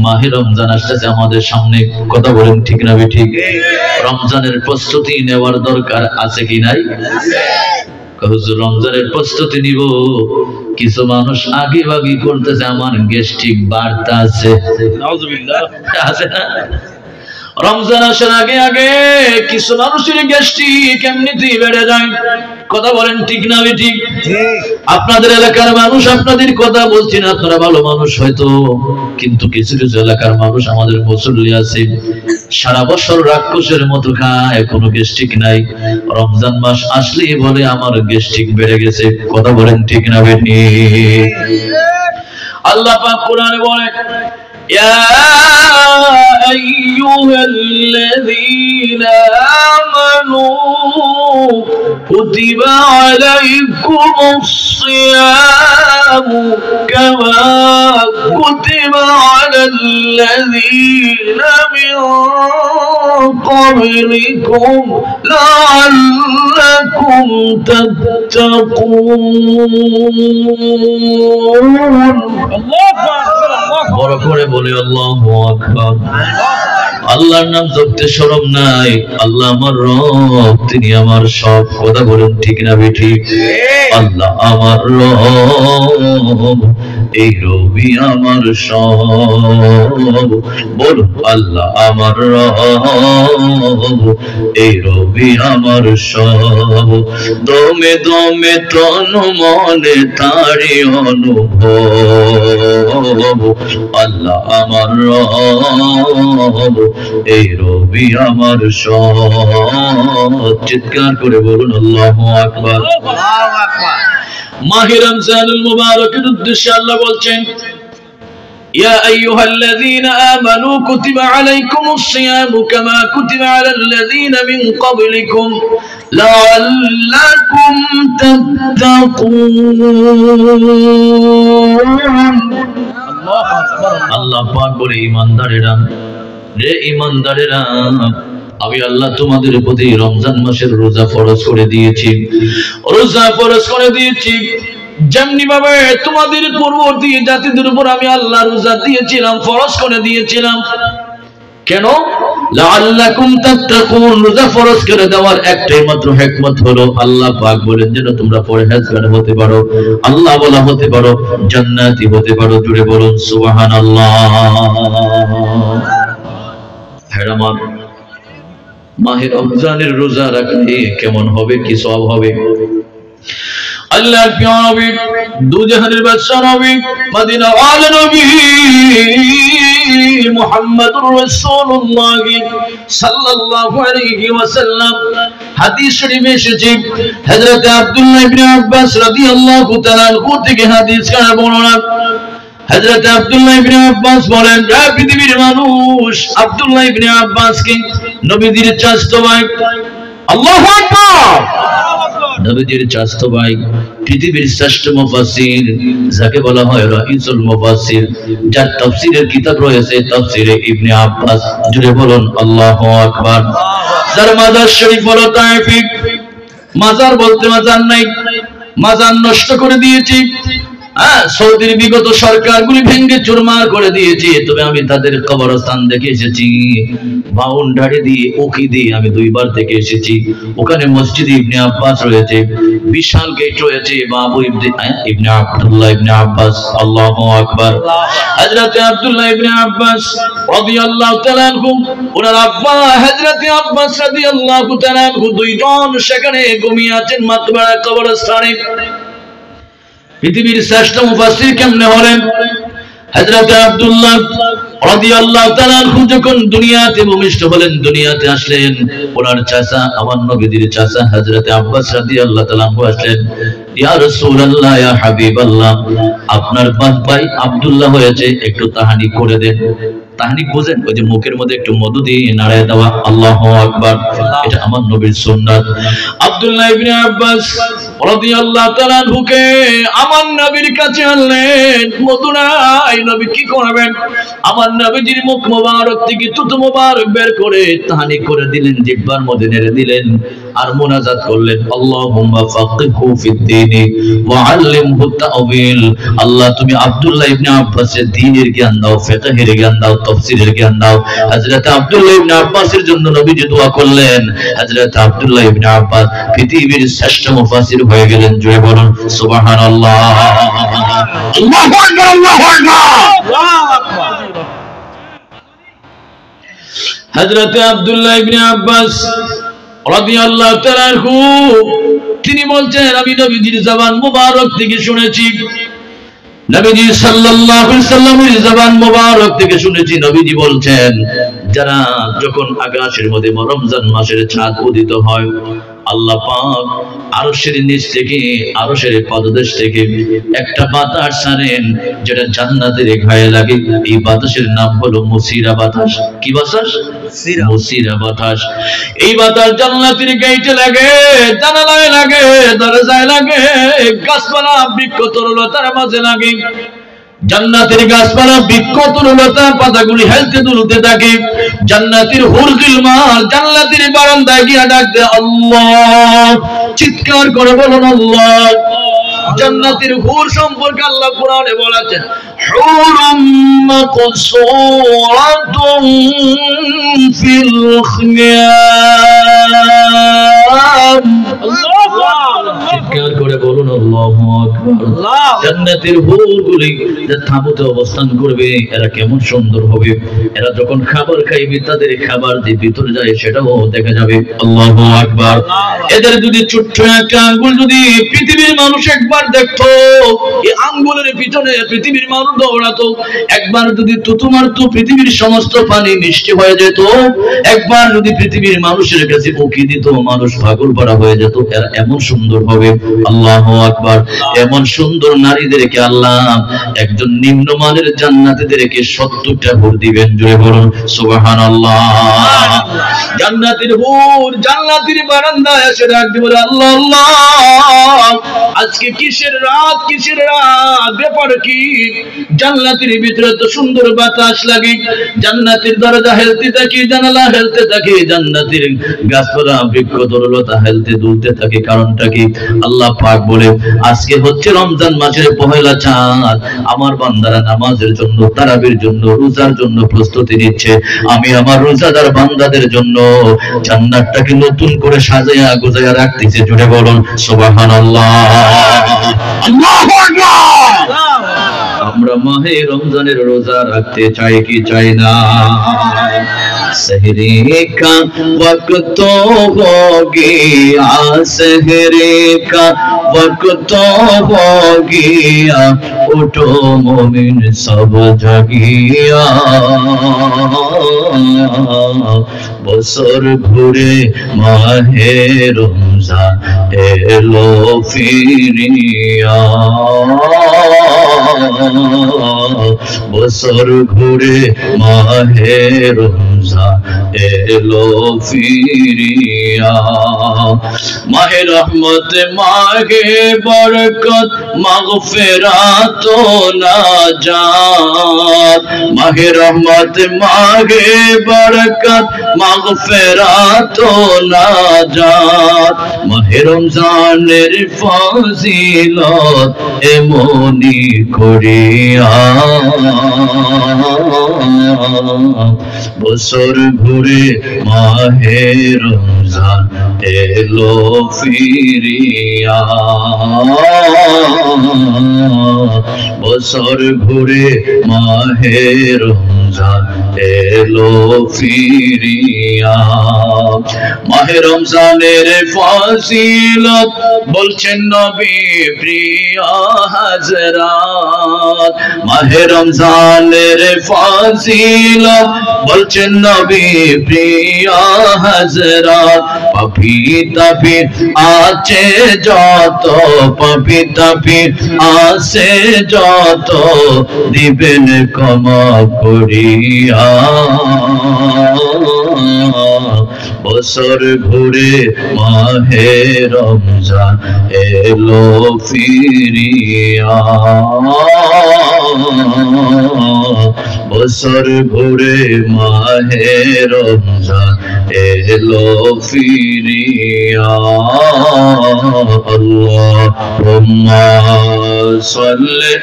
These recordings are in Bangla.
মাহে রমজান আসতেছে আমাদের সামনে, কথা বলেন ঠিক না ঠিক? রমজানের প্রস্তুতি নেওয়ার দরকার আছে কি নাই? হুজুর রমজানের প্রস্তুতি নিব, কিছু মানুষ আগে ভাগি করতেছে, আমার গ্যাস্ট্রিক বাড়তে আছে, নাউজুবিল্লাহ, আছে না? রমজান আসার আগে আগে কিছু মানুষের গ্যাস্ট্রিক এমনিতেই বেড়ে যায়, কথা বলেন ঠিক না ঠিক? আপনাদের এলাকার মানুষ, আপনাদের কথা বলছি না, আপনারা ভালো মানুষ হয়তো, কিন্তু কিছু কিছু এলাকার মানুষ আমাদের মুসল্লি আছে, সারা বছর রাক্ষসের মতো খায়, কোনো গ্যাস্ট্রিক নাই, রমজান মাস আসলেই বলে আমার গ্যাস্ট্রিক বেড়ে গেছে, কথা বলেন ঠিক না বেটি? আল্লাহ পাক কোরআনে বলে, يا أيها الذين آمنوا كتب عليكم الصيام كما كتب على الذين من قبلكم لعلكم تتقون الله বড় করে বলে আল্লাহু আকবার। আল্লাহর নাম জপতে শরম নাই, আল্লাহ আমার রব, তিনি আমার সব, কথা বলুন ঠিক না ঠিক? আল্লাহ আমার রব, এই রবি আমার সব, বলুন আল্লাহ আমার রব, এই রবি আমার সব, দমে দমে তন মনে তারি অনুভব, আল্লাহ আমার রব, এই রবি আমার সব, চিৎকার করে বলুন আল্লাহু আকবার। মাহে রমজানুল মুবারকের উদ্দেশ্যে আল্লাহ বলছেন, يا أيها الذين آمنوا كتب عليكم الصيام كما كتب على الذين من قبلكم لعلكم تتقون। আল্লাহ পাক বলে, ঈমানদারেরা রে ঈমানদারেরা, আমি আল্লাহ তোমাদের প্রতি রমজান মাসের রোজা ফরজ করে দিয়েছি, রোজা ফরজ করে দিয়েছি যেমনি ভাবে তোমাদের পূর্ববর্তী জাতিদের উপর আমি আল্লাহ রোজা দিয়েছিলাম, ফরজ করে দিয়েছিলাম। কেন? লাআল্লাকুম তাত্তাকুন, রোজা ফরজ করে দেওয়ার একটাই মাত্র হিকমত হলো, আল্লাহ পাক বলেন যেন তোমরা পরহেজগার হতে পারো, আল্লাহ বলা হতে পারো, জান্নাতি হতে পারো। জুড়ে বলুন সুবহানাল্লাহ। হেরামান মাহে রমজানের রোজা রাখলে কেমন হবে, কি সওয়াব হবে? আল্লাহর প্রিয় নবী, দুজাহানের বাদশা নবী, মদিনার আলা নবী মুহাম্মদুর রাসূলুল্লাহ সাল্লাল্লাহু আলাইহি ওয়াসাল্লাম, হাদিস শরীফে এসেছে, হযরত আব্দুল্লাহ ইবনে আব্বাস রাদিয়াল্লাহু তাআলা আনহু থেকে হাদিস কার বর্ণনা। হযরত আব্দুল্লাহ ইবনে আব্বাস বলেন, পৃথিবীর মানুষ আব্দুল্লাহ ইবনে আব্বাসকে নবীজির চাচাতো ভাই, আল্লাহু আকবার, নবীজির চাচাতো ভাই, পৃথিবীর শ্রেষ্ঠ মুফাসসির যাকে বলা হয় রাইসুল মুফাসসির, যার তাফসীরের কিতাব রয়েছে তাফসীরে ইবনে আব্বাস। জুড়ে বলুন আল্লাহু আকবার। যার মাজার শরীফ হলো তায়েফে, মাজার বলতে মাজার নাই, মাজার নষ্ট করে দিয়েছি, সৌদির বিগত সরকারগুলি ভেঙে চুরমার করে দিয়েছে, তবে আমি তাদের কবরস্থান দেখে এসেছি, বাউন্ডারি দিয়ে উকি দিয়ে আমি দুইবার দেখে এসেছি। ওখানে মসজিদ ইবনে আব্বাস রয়েছে, বিশাল গেট রয়েছে, বাবু ইবনে আব্দুল্লাহ ইবনে আব্বাস, আল্লাহু আকবার। হযরত আব্দুল্লাহ ইবনে আব্বাস রাদিয়াল্লাহু তাআলা আনহু, ওনার আব্বা হযরত আব্বাস রাদিয়াল্লাহু তাআলা আনহু, দুইজন সেখানে ঘুমিয়ে আছেন মাকবারা কবরস্থানে। পৃথিবীর শ্রেষ্ঠ মুফাসসির কেমনে হলেন? হযরত আব্দুল্লাহ রাদিয়াল্লাহু তাআলা আনহু যখন দুনিয়াতে ভূমিষ্ঠ হলেন, দুনিয়াতে আসলেন, ওনার চাচা, আমার নবীজির চাচা হযরত আব্বাস রাদিয়াল্লাহু তাআলা আনহু আসলেন, ইয়া রাসূলুল্লাহ, ইয়া হাবিবাল্লাহ, আপনার ভাই আব্দুল্লাহ হয়েছে, একটু তাহানি করে দেন। তাহনিক বোঝেন? ওই যে মুখের মধ্যে একটু মধু দিয়ে নাড়ায় দেওয়া, আল্লাহু আকবার, এটা আমার নবীর সুন্নাত। আব্দুল্লাহ ইবনে আব্বাস রাদিয়াল্লাহু তাআলা আনহুকে আমার নবীর কাছে আনলেন, মধু নাই, নবী কি করবেন? আমার নবীজির মুখ মোবারক থেকে তুতু মোবারক বের করে তাহনিক করে দিলেন, জিহ্বার মধ্যে নেড়ে দিলেন। আর মুনাজাত করলেন, আল্লাহুম্মা ফাক্কিহু ফিদ্দীন ওয়া আল্লিমহু তা'ওয়িল। আল্লাহ তুমি আব্দুল্লাহ ইবনে আব্বাসের দ্বীনের জ্ঞান দাও, ফিকহের জ্ঞান দাও, তাফসীরের জ্ঞান দাও। হযরত আব্দুল্লাহ ইবনে আব্বাসের জন্য নবীজি দোয়া করলেন। হযরত আব্দুল্লাহ ইবনে আব্বাস পৃথিবীর শ্রেষ্ঠ মুফাসসির হয়ে গেলেন। জোরে বলুন সুবহানাল্লাহ। আল্লাহু আকবার, আল্লাহু আকবার। হযরত আব্দুল্লাহ ইবনে আব্বাস রাদিয়াল্লাহু তাআলা আনহু তিনি বলছেন, আমি নবীজির জবান মুবারক থেকে শুনেছি, নবীজি সাল্লাল্লাহু আলাইহি সাল্লামের জবান মুবারক থেকে শুনেছি, নবীজি বলছেন, যারা যখন আকাশের মধ্যে রমজান মাসের চাঁদ উদিত হয়, আল্লাহ পাক আরশের নিচ থেকে, আরশের পাদদেশ থেকে একটা বাতাস ছাড়েন, যেটা জান্নাতের গায়ে লাগে। এই বাতাসের নাম হলো মুসিরা বাতাস। কি বাতাস? মুসিরা বাতাস। এই বাতাস জান্নাতের গাইতে লাগে, জানালায় লাগে, দরজায় লাগে, গাছপালা বৃক্ষ তরুলতার মাঝে লাগে। জান্নাতের গাছপালা বৃক্ষ তরুলতা পাতাগুলি হেলতে দুলতে থাকে। জান্নাতের হুর গিলমান জান্নাতের বারান্দায় গিয়ে ডাকতে আল্লাহ, চিৎকার করে বলুন আল্লাহ। জান্নাতের হুর সম্পর্কে আল্লাহ কোরআনে বলেছেন, হুরুম মাকসুরাতুন ফিল খিয়াম। চিৎকার করে বলুন আল্লাহু আকবার। জান্নাতের হুরগুলি যে তাঁবুতে অবস্থান করবে, এরা কেমন সুন্দর হবে। এরা যখন খাবার খাইবে, তাদের খাবার যে ভিতরে যায় সেটাও দেখা যাবে। আল্লাহু আকবার। এদের যদি ছোট্ট একটা আঙ্গুল যদি পৃথিবীর মানুষ একবার দেখতো, এই আঙ্গুলের পিছনে পৃথিবীর মানুষ দৌড়াতো। একবার যদি থুতু মারতো, পৃথিবীর সমস্ত পানি মিষ্টি হয়ে যেত। একবার যদি পৃথিবীর মানুষের কাছে উকি দিত, মানুষ পাগল পারা হয়ে যেত। এরা এমন সুন্দর হবে। আল্লাহু আকবার। এমন সুন্দর নারীদেরকে আল্লাহ একজন নিম্নমানের জান্নাতীদেরকে 70টা হুর দিবেন। জোরে বলুন সুবহানাল্লাহ। জান্নাতের হুর জান্নাতের বারান্দায় এসে ডাক দিবে, আল্লাহ আল্লাহ, আজকে কিসের রাত, কিসের রাত, ব্যাপার কি? জান্নাতের ভিতরে তো সুন্দর বাতাস লাগে, জান্নাতের দরজা হেলতে থাকে, জানালা হেলতে থাকে, জান্নাতের গাছপালা বৃক্ষ তরুলতা হেলতে দুলতে থাকে। কারণটা কি? আল্লাহ পাক বলে, আজকে হচ্ছে রমজান মাসের পহেলা চাঁদ। আমার বান্দারা নামাজের জন্য, তারাবির জন্য, রোজার জন্য প্রস্তুতি নিচ্ছে। আমি আমার রোজাদার বান্দাদের জন্য জান্নাতটাকে নতুন করে সাজায়া গোছায়া রাখতেছি। জুড়ে বলুন সুবহানাল্লাহ। আল্লাহু আকবার। আমরা মাহে রমজানের রোজা রাখতে চাই কি চাই না? सहरी का वक्त हो गया, सहरी का वक्त हो गया, उठो मोमिन सब जगिया। बसर घुरे माहे रमजान एलो फिरिया। बसर घुरे माहे रमजान एलो फिरिया। माहे रहमत माहे बरकत मगफिरत नाजात। माहे रहमत माहे बरकत मगफिरत नाजात। माहे रमजानेर फजिলত एमनी करिया। বছর ঘুরে মাহে রমজান এলো ফিরিয়া। বছর ঘুরে মাহে রমজান এলো ফিরিয়া। মাহে রমজানের ফজিলত বলছেন নবী প্রিয় হযরত। মাহে রমজানের ফজিলত বলছেন নবী প্রিয় হযরত। পাপী তাপী আছে যত, পাপী তাপী আছে যত, দিবেন ক্ষমা করিয়া। বছর ঘুরে মাহে রমজান এলো ফিরিয়া। বছর ঘুরে মাহে রমজান এলো ফিরিয়া আল্লাহুম্মা সাল্লি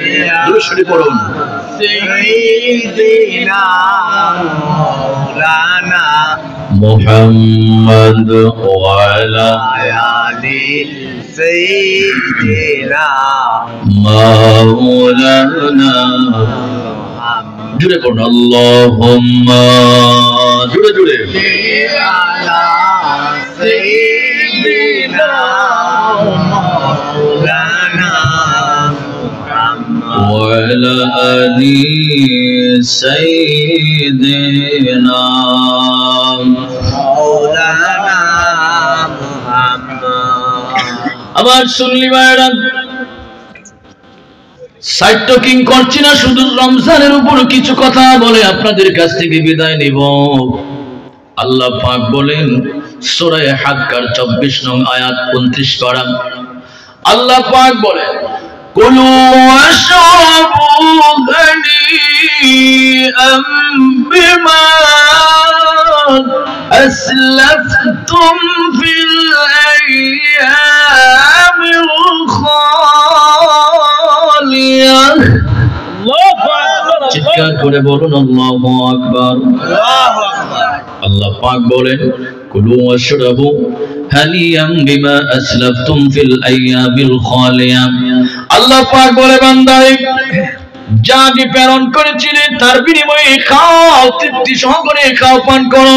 দুরূদ পড়ুন সাইয়্যিদিনা মাওলানা মুহাম্মদ ওয়া আলা আলি সাইয়্যিদিনা মাওলানা জুড়ে পড়ুন আল্লাহুম্মা জুড়ে জুড়ে আলা সাইয়্যিদিনা মাওলানা ওয়া আলা আলি সাইয়্যিদিনা মাওলানা মুহাম্মদ। আবার শুনলি ভাইরা সাইট টকিং করছি না, শুধু রমজানের উপর কিছু কথা বলে আপনাদের কাছ থেকে বিদায় নিব। আল্লাহ পাক বলেন সূরা হাক্কার 24 নং আয়াত 29 পারা, আল্লাহ পাক বলেন কুলু ওয়াশরাবু হানিআম বিমা আসলাফতুম ফিল আইয়ামিল খালিয়া। চিৎকার করে বলুন আল্লাহু আকবার। আল্লাহ পাক বলেন কুলু ওয়াশরাবু হানিয়াম বিমা আসলাফতুম ফিল আইয়ামিল খালিয়া। আল্লাহ পাক বলে বান্দারে যা আমি প্রেরণ করেছিলেন তার বিনিময়ে খাও, তৃপ্তি সহকারে খাও, পান করো।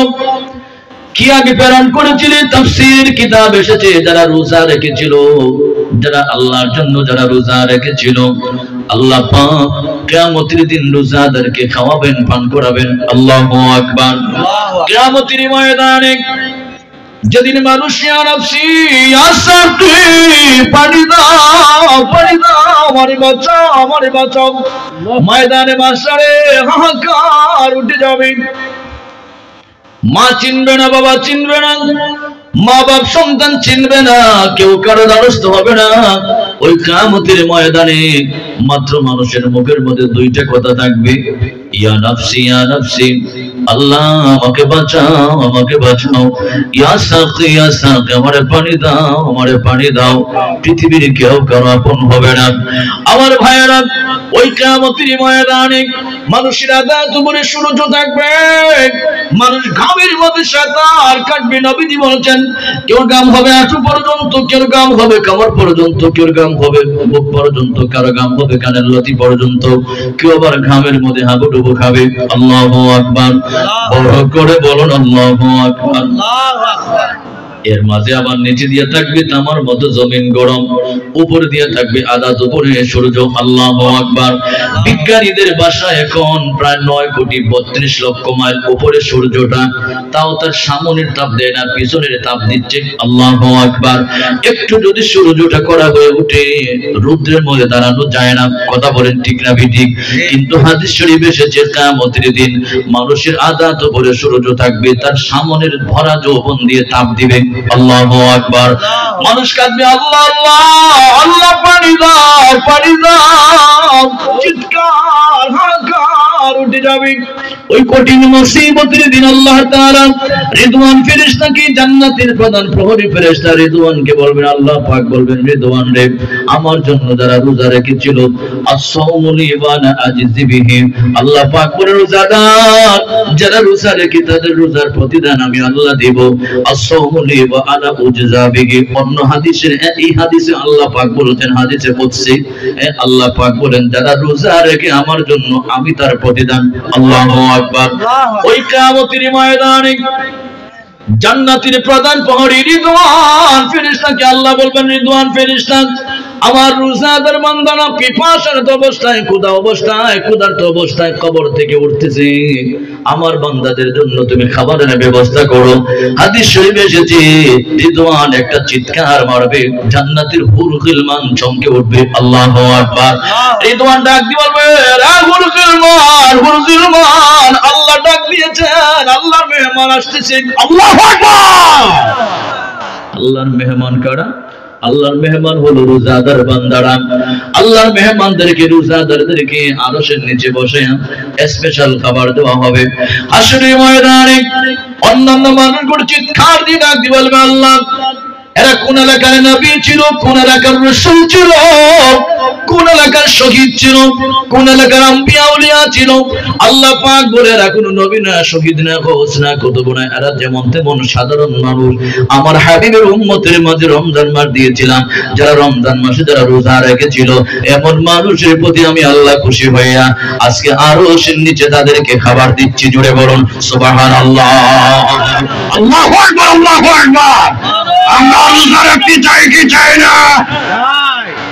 কি আগে প্রেরণ করেছিলেন? তাফসীর কিতাব এসেছে যারা রোজা রেখেছিল, যারা আল্লাহর জন্য যারা রোজা রেখেছিল, আল্লাহ পাক কিয়ামতের দিন রোজাদারকে খাওয়াবেন, পান করাবেন। আল্লাহু আকবার। কিয়ামতের ময়দানে যেদিন মানুষ ইয়া নাফসি ইয়া সাকি পানি দাও, পানি দাও, আমারে বাঁচাও, আমারে বাঁচাও, ময়দানে মাশারে হাহাকার উঠে যাবে। মা চিনবে না, বাবা চিনবে না, মা বাপ সন্তান চিনবে না, কেউ কারো দ্বারস্থ হবে না। ওই কিয়ামতের ময়দানে মাত্র মানুষের মুখের মধ্যে দুইটা কথা থাকবে, ইয়া নাফসি ইয়া নাফসি, আল্লাহ আমাকে বাঁচাও, আমাকে বাঁচাও, ইয়া সাকি ইয়া সাকি, আমারে পানি দাও, আমারে পানি দাও। পৃথিবীর কেউ কারো আপন হবে না। আমার ভাইয়েরা, ওই কিয়ামতের ময়দানে মানুষের আদাত উপরে সূর্য থাকবে, মানুষ ঘামের মধ্যে সাঁতার কাটবে। নবীজি বলেছেন কেউ গাম হবে হাঁটু পর্যন্ত, কেউ গাম হবে কামর পর্যন্ত, কেউ গাম হবে বুক পর্যন্ত, কারো গাম হবে কানের লতি পর্যন্ত, কেউ আবার ঘামের মধ্যে হাবুডুবু খাবে। আল্লাহু আকবার। বড় করে বলুন আল্লাহু আকবার। আল্লাহু আকবার। এর মাঝে আবার নিচে দিয়ে থাকবে তামার মতো জমিন গরম, উপর দিয়ে থাকবে আদাত উপরে সূর্য। আল্লাহু আকবার। বিজ্ঞানীদের ভাষায় এখন প্রায় 9,32,00,000 মাইল উপরে সূর্যটা, তাও তার সামনের তাপ দেয় না, পিছনের তাপ দিচ্ছে। আল্লাহু আকবার। একটু যদি সূর্যটা কড়া হয়ে ওঠে, রৌদ্রের মধ্যে দাঁড়ানো যায় না। কথা বলেন ঠিক না ঠিক? কিন্তু হাদিস শরীফে এসেছে কিয়ামতের দিন মানুষের আদাত উপরে সূর্য থাকবে, তার সামনের ভরা যৌবন দিয়ে তাপ দিবে। আল্লাহু আকবার। মানুষ কাঁদবে, আল্লাহ আল্লাহ আল্লাহ, পানি দাও, পানি দাও, চিৎকার হাহাকার উঠে যাবে। ওই কঠিন মুসিবতের দিন আল্লাহ তাআলা রিদওয়ান ফেরেশতাকে, জান্নাতের প্রধান প্রহরী ফেরেশতা রিদওয়ানকে বলবেন, আল্লাহ পাক বলবেন, রিদওয়ান রে, আমার জন্য যারা রোজা রেখেছিল আস-সাওমু লি ওয়া আনা আজজি বিহি, আল্লাহ পাক বলে রোজাদার যারা রোজা রেখে তাদের রোজার প্রতিদান আমি আল্লাহ দেব। আস-সাওমু লি ওয়া আনা উজজা বিহি। অন্য হাদিসে, এই হাদিসে আল্লাহ পাক বলেছেন, হাদিসে কুদসি, আল্লাহ পাক বলেন যারা রোজা রেখে আমার জন্য আমি তার প্রতিদান। আল্লাহু আকবার। ওই কিয়ামতের ময়দানে জান্নাতের প্রধান প্রহরী রিদওয়ান ফেরেশতাকে আল্লাহ বলবেন, রিদওয়ান ফেরেশতা, আমার রোজাদার বান্দারা পিপাসারত অবস্থায়, ক্ষুধার্ত অবস্থায় কবর থেকে উঠতেছে, আমার বান্দাদের জন্য তুমি খাবারের ব্যবস্থা করো। হাদিস শরীফে এসেছে রিদওয়ান একটা চিৎকার মারবে, জান্নাতের হুর গিলমান চমকে উঠবে। আল্লাহু আকবার। রিদওয়ান ডাক দিয়ে বলবে, হুর গিলমান, হুর গিলমান, আল্লাহ ডাক দিয়েছেন, আল্লাহর মেহমান আসতেছে। আল্লাহু আকবার। আল্লাহর মেহমান কারা? আল্লাহর মেহমান হলো রোজাদার বান্দারা। আল্লাহর মেহমানদেরকে রোজাদারদেরকে আরশের নিচে বসে স্পেশাল খাবার দেওয়া হবে। হাসরের ময়দানে অন্যান্য মানুষগুলো চিৎকার দিয়ে ডাক দিয়ে বলবে, আল্লাহ এরা কোন এলাকার নবী ছিল, কোন এলাকার রাসূল ছিল, কোন এলাকার শহীদ ছিল, কোন এলাকার আম্বিয়া আউলিয়া ছিল। আল্লাহ পাক বলে, এরা কোন নবী না, শহীদ না, গৌস না, কুতুব না, এরা যেমন তেমন সাধারণ মানুষ। আমার হাবিবের উম্মতের মাঝে রমজান মাস দিয়েছিলাম, যারা রমজান মাসে যারা রোজা রেখেছিল, এমন মানুষের প্রতি আমি আল্লাহ খুশি হইয়া আজকে আরশের নিচে তাদেরকে খাবার দিচ্ছি। জুড়ে বলুন সুবহানাল্লাহ। আল্লাহু আকবার, আল্লাহু আকবার। আমরা রোজা রাখতে চাই কি চাই না?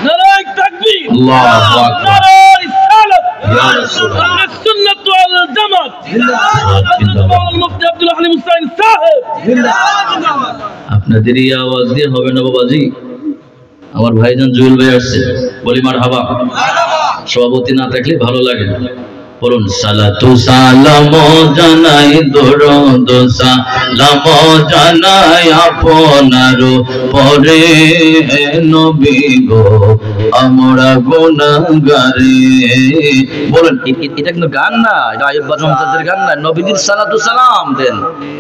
নারায়ে তাকবীর, আল্লাহু আকবার, নারায়ে রিসালাত, ইয়া রাসূলুল্লাহ, আহলে সুন্নাত ওয়াল জামাত, জিন্দাবাদ, মুফতি আব্দুল হালিম হুসাইন সাহেব জিন্দাবাদ। আপনাদের এই আওয়াজ দিয়ে হবে না বাবাজি। আমার ভাইজান জুয়েল ভাই আসছে, বলি মারহাবা। সভাপতি না থাকলে ভালো লাগে না। বলুন সালাতু সালাম জানাই, দরুদ সালাম জানাই আপনার পরে নবী গো আমরা গুনাহগারে। বলেন, এটা কিন্তু গান না, এটা আইয়ুব বাদশাহ মুমতাজের গান না। নবীজির সালাতু সালাম দেন,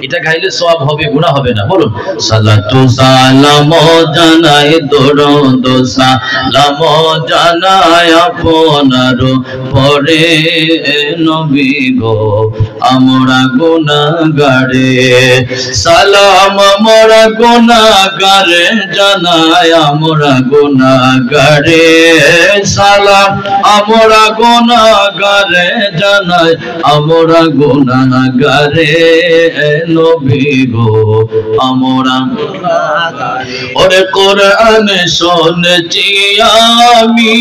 এটা গাইলে সওয়াব হবে, গুনাহ হবে না। বলুন সালাতু সালাম জানাই, দরুদ সালাম জানাই আপনার পরে নবী গো আমরা গুনাহগারে। সালাম আমরা গুনাহগারে জানাই আমরা গুনাহগারে। সালাম আমরা গুনাহগারে জানাই আমরা গুনাহগারে। নবী গো আমরা গুনাহগারে। ওরে কোরআন শুনছি আমি,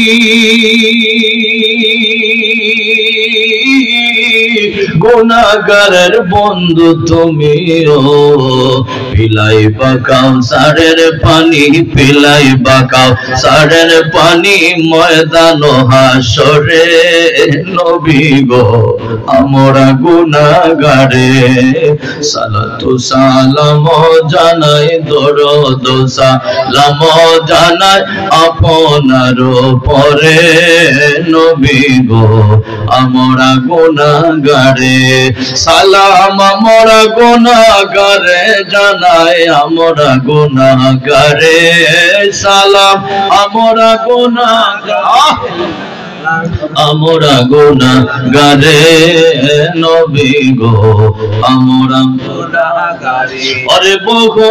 গুনাহগারের বন্ধু তুমিও, পিলাই বাকাও সারের পানি, পিলাই বাকাও সারের পানি ময়দান হাসরে। নবী গো আমরা গুনাহগারে। সালাতু সালাম জানাই, দরুদ সালাম জানাই আপনার পরে নবী গো আমরা গুনাহগারে। সালাম আমরা গুনাহগারে জানাই আমরা গুনাহগারে। সালাম আমরা গুনাহগারে, আমরা গুনাহগারে। নবী গো আমরা গুনাহগারে। আরে বহু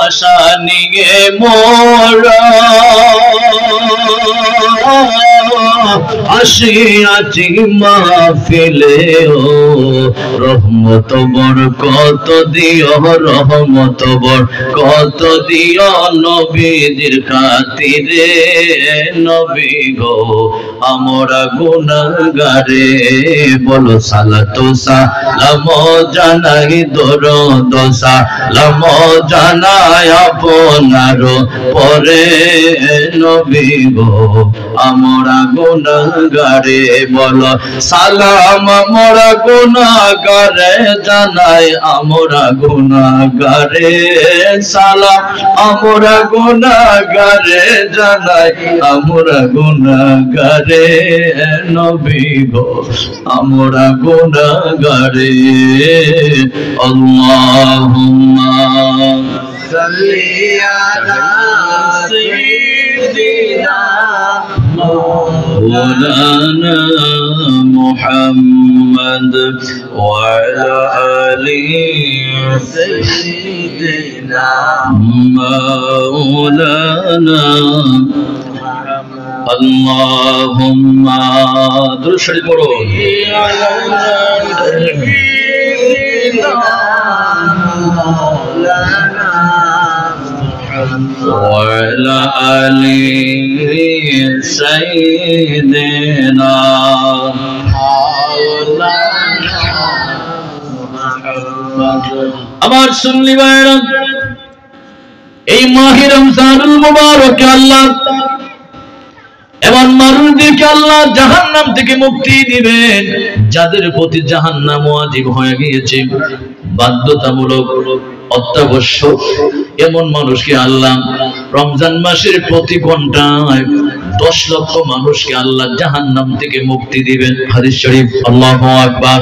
আশা নিয়ে মোরা আসিয়াছি মাহফিলে, ও রহমত বরকত দিও, রহমত বরকত দিও নবীজির খাতিরে। নবী গো আমরা গুনাহগারে। বলো সালাতু সালাম জানাই, দরুদ সালাম জানাই আপনার পরে নবী গো আমরা গুনাহগারে। বলো সালাম আমরা গুনাহগারে জানাই আমরা গুনাহগারে। সালাম আমরা গুনাহগারে জানাই আমরা গুনাহগারে। নবী গো আমরা গুনাহগারে। আল্লাহুম্মা সাল্লি আলা সাইয়্যিদিনা مولانا محمد وعلى آل سيدنا مولانا اللهم درود شريف পড়ুন وعلى آل سيدنا আমার সুন্নি ভাইরা, এই মাহে রমজানুল মুবারকে আল্লাহ এমন মানুষদেরকে আল্লাহ জাহান্নাম থেকে মুক্তি দিবেন যাদের প্রতি জাহান্নাম ওয়াজিব হয়ে গিয়েছে, বাধ্যতামূলক অত্যাবশ্যক এমন মানুষকে আল্লাহ রমজান মাসের প্রতি ঘন্টায় 10 লক্ষ মানুষকে আল্লাহ জাহান্নাম থেকে মুক্তি দিবেন। হাদিস শরীফ। আল্লাহু আকবার,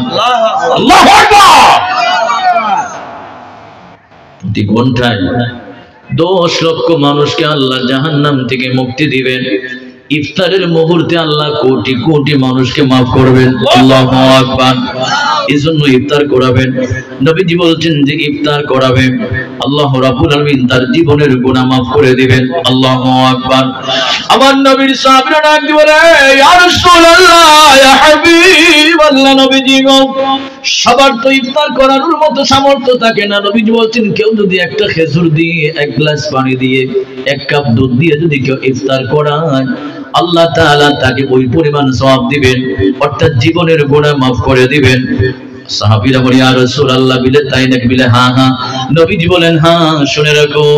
আল্লাহু আকবার। প্রতি ঘন্টায় 10 লক্ষ মানুষকে আল্লাহ জাহান্নাম থেকে মুক্তি দিবেন। ইফতারের মুহূর্তে আল্লাহ কোটি কোটি মানুষকে মাফ করবেন। আল্লাহু আকবার। এজন্য ইফতার করাবেন। নবীজি বলছেন যে ইফতার করাবেন, আল্লাহ রাব্বুল আলামিন তার জীবনের গুনাহ মাফ করে দিবেন। আল্লাহু আকবার। আমার নবীর সাহাবীরা ডাক দিয়ে বলে, ইয়া রাসূলুল্লাহ, ইয়া হাবিবাল্লাহ, নবীজি গো, সবার তো ইফতার করানোর মতো সামর্থ্য থাকে না। নবীজি বলছেন কেউ যদি একটা খেজুর দিয়ে, এক গ্লাস পানি দিয়ে, এক কাপ দুধ দিয়ে যদি কেউ ইফতার করায়, আল্লাহ তাআলা তাকে ওই পরিমাণ সওয়াব দিবেন, অর্থাৎ জীবনের গুনাহ মাফ করে দিবেন। সাহাবীরা বলে, ইয়া রাসূলুল্লাহ, বিলে তাই নাকি? বিলে হ্যাঁ হ্যাঁ। নবীজি বলেন, হ্যাঁ, শুনে রাখো,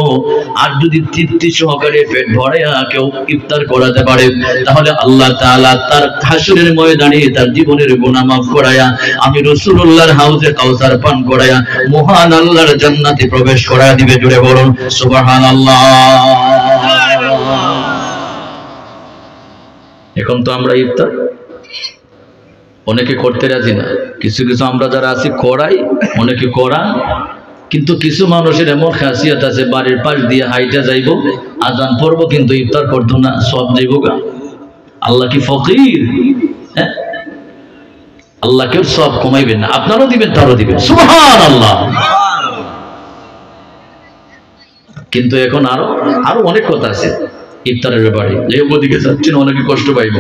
আর যদি তৃপ্তি সহকারে পেট ভরে কেউ ইফতার করাতে পারে, তাহলে আল্লাহ তাআলা তার হাসরের ময়দানে তার জীবনের গুনাহ মাফ করায়া, আমি রাসূলুল্লাহর হাউজে কাউসার পান করায়া মহান আল্লাহর জান্নাতে প্রবেশ করায়া দিবে। জোরে বলুন সুবহানাল্লাহ। এখন তো আমরা ইফতার অনেকে করতে রাজি না। কিছু কিছু আমরা যারা আছি করাই, অনেকে করান, কিন্তু কিছু মানুষের এমন খাসিয়ত আছে, বাড়ির পাশ দিয়ে হাইটা যাইব, আজান পড়বো, কিন্তু ইফতার করতো না, সব যাইব গা। আল্লাহ কি ফকির? হ্যাঁ, আল্লাহ কেউ সব কমাইবেন না, আপনারও দিবেন, তারও দিবেন। সুবহানাল্লাহ। কিন্তু এখন আরো অনেক কথা আছে ইফতারের ব্যাপারে। যে ওদিকে যাচ্ছেন অনেকে কষ্ট পাইব।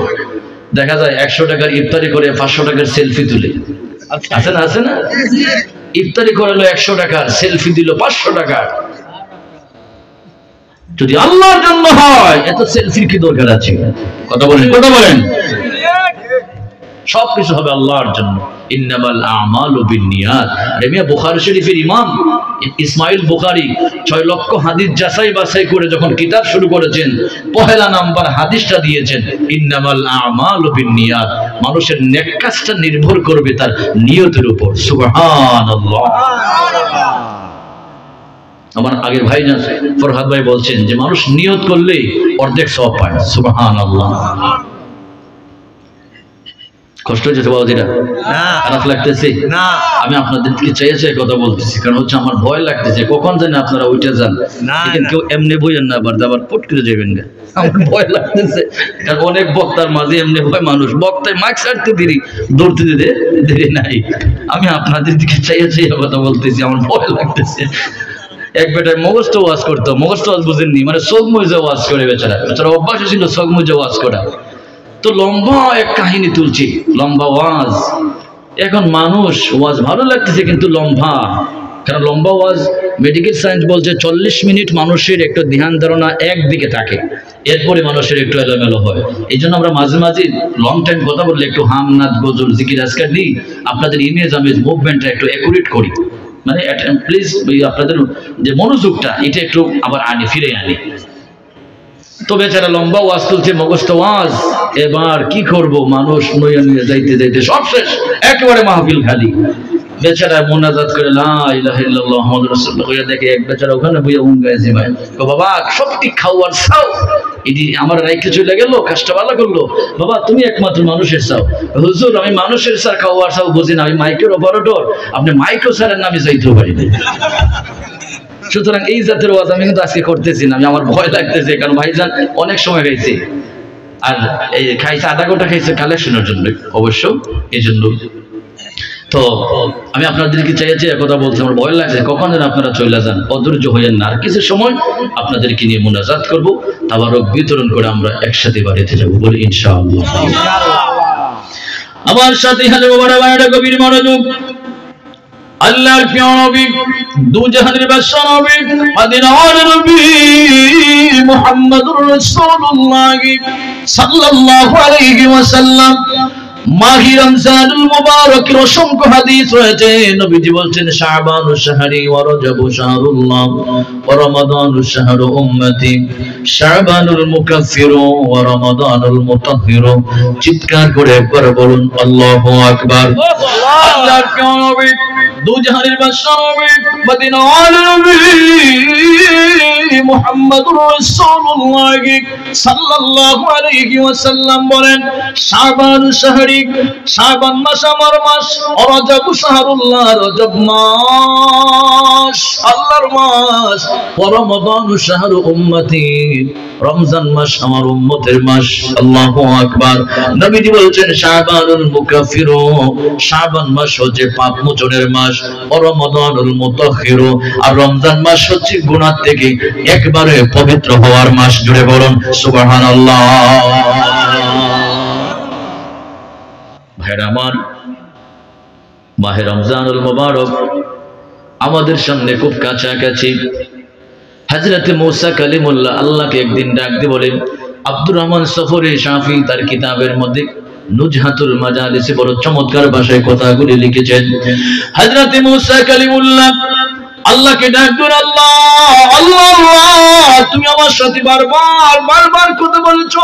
দেখা যায় 100 টাকার ইফতারি করে 500 টাকার সেলফি তুলে। আছে না? আছে না? ইফতারি করালো 100 টাকার, সেলফি দিল 500 টাকার। যদি আল্লাহর জন্য হয়, এত সেলফির কি দরকার আছে? কথা বলেন, কথা বলেন। সবকিছু হবে আল্লাহর জন্য। ইন্নামাল আমালু বিন্নিয়াত। মিয়া বুখারী শরীফের ইমাম ইসমাইল বুখারী 6 লক্ষ হাদিস যাচাই বাছাই করে যখন কিতাব শুরু করেছেন, পহেলা নাম্বার হাদিসটা দিয়েছেন, ইন্নামাল আমালু বিন্নিয়াত। মানুষের নেক কাজটা নির্ভর করবে তার নিয়তের উপর। সুবহানাল্লাহ। আমার আগের ভাই ফরহাদ ভাই বলছেন যে মানুষ নিয়ত করলেই অর্ধেক সওয়াব পায়। সুবহানাল্লাহ। কষ্ট হচ্ছে বাবা? যেটা খারাপ লাগতেছে না, আমি আপনাদেরকে চাইছে কথা বলতেছি, কারণ হচ্ছে আমার ভয় লাগতেছে, কখন জানি আপনারা উঠে যান। কেউ এমনি বইয়েন না, আবার পট করে যাবেন না, আমার ভয় লাগতেছে। কারণ অনেক বক্তার মাঝে এমনি ভয়, মানুষ বক্তায় মাইক ছাড়তে দেরি, দৌড়তে দেরি নাই। আমি আপনাদের দিকে চাইছে কথা বলতেছি, আমার ভয় লাগতেছে। এক বেটায় মগজটা ওয়াজ করতো, মগজটা ওয়াজ বুঝেননি, মানে চোখ মজা ওয়াজ করে, বেচারা অভ্যাস ছিল চোখ মজা ওয়াজ করা। তো লম্বা এক কাহিনী তুলছি, লম্বা ওয়াজ। এখন মানুষ ওয়াজ ভালো লাগতেছে, কিন্তু লম্বা, কারণ লম্বা ওয়াজ মেডিকেল সায়েন্স বলছে 40 মিনিট মানুষের একটু ধ্যান ধারণা একদিকে থাকে, এরপরে মানুষের একটু এলোমেলো হয়। এই জন্য আমরা মাঝে মাঝে লং টাইম কথা বললে একটু হামনাদ, গজল, জিকির, আজকার দিই, আপনাদের ইমেজ আমেজ মুভমেন্টটা একটু অ্যাকুরেট করি, মানে প্লিজ আপনাদের যে মনোযোগটা এটা একটু আবার ফিরে আনি। তো বেচারা লম্বা ওয়াজ তুলছে, মগজত ওয়াজ। এবার কি করব, মানুষ নইয়া নিয়ে যাইতে যাইতে সব শেষ, একেবারে মাহফিল খালি। বেচারা মোনাজাত করে লা ইলাহা ইল্লাল্লাহ মুহাম্মাদুর রাসূলুল্লাহ কইয়া দেখে এক বেচারা ওখানে বইয়া উঙ্গাইছে। ভাই তো বাবা সত্যি খাওয়ার চাও, এটি আমার রাইখে চলে গেল, কাজটা ভালো করলো। বাবা তুমি একমাত্র মানুষের চাও। হুজুর আমি মানুষের চা খাওয়ার চাও বুঝি না, আমি মাইকের অপারেটর, আপনি মাইকও ছাড়েন না, আমি যাইতেও পারি না। সুতরাং এই জাতের ওয়াজ আমি কিন্তু আজকে করতেছি না, আমি আমার ভয় লাগতেছে, কারণ ভাইজান অনেক সময় খাইছে, আর এই খাইছে আধা ঘন্টা খাইছে কালেকশনের জন্য অবশ্য, এই জন্য। তো আমি আপনাদেরকে চাইছি কথা বলছি, আমার ভয় লাগছে কখন যেন আপনারা চলে যান, অধৈর্য হইয়েন না। আর কিছু সময় আপনাদেরকে নিয়ে মুনাজাত করব, তাবারক বিতরণ করে আমরা একসাথে বাড়িতে যাব, বলি ইনশাআল্লাহ। আমার সাথে হালে বাবারা ভাইরা গভীর মনোযোগ। আল্লাহর প্রিয় নবী, দু জাহানের বাদশা নবী, মদিনার নবী মুহাম্মদুর রাসূলুল্লাহ সাল্লাল্লাহু আলাইহি ওয়াসাল্লাম মাহি রমজানুল মুবারকের অসংখ্য হাদিস রয়েছে। নবীজি বলছেন শাবানু শাহরি ওয়া রজবু শাহরুল্লাহ ওয়া রমাদানু শাহরু উম্মতি শাবানুল মুকাফফিরু ওয়া রমাদানুল মুতাহহিরু। চিৎকার করে একবার বলুন আল্লাহু আকবার। আল্লাহর নবী দুজাহানের বাদশা নবী মদিনার নবী মুহাম্মদুর রাসূলুল্লাহ সাল্লাল্লাহু আলাইহি ওয়াসাল্লাম বলেন শাবানু শাহরি, শাবান মাস আমার মাস, রজব শাহরুল্লাহ, রজব মাস আল্লাহর মাস, রমাদান শাহরু উম্মতি, রমজান মাস আমার উম্মতের মাস। আল্লাহু আকবার। নবীজি বলেছেন শাবানুল মুকাফফিরু, শাবান মাস হচ্ছে পাপ মোচনের মাস, রমাদানুল মুতাহহিরু, আর রমজান মাস হচ্ছে গুনাহ থেকে একবারে পবিত্র হওয়ার মাস। জুড়ে বলুন সুবহানাল্লাহ। ভাইরা আমার, মাহে রমজানুল মুবারক আমাদের সামনে খুব কাছাকাছি। হযরত মুসা কালিমুল্লাহ আল্লাহকে একদিন ডাক দিয়ে বলেন, আব্দুর রহমান সফরি শাফি তার কিতাবের মধ্যে নুজহাতুল মাজালিসে বড় চমৎকার ভাষায় কথাগুলি লিখেছেন। হযরত মুসা কালিমুল্লাহ আল্লাহকে ডাক দেন, আল্লাহ আল্লাহ আল্লাহ, তুমি আমার সাথে বারবার বারবার কথা বলছো,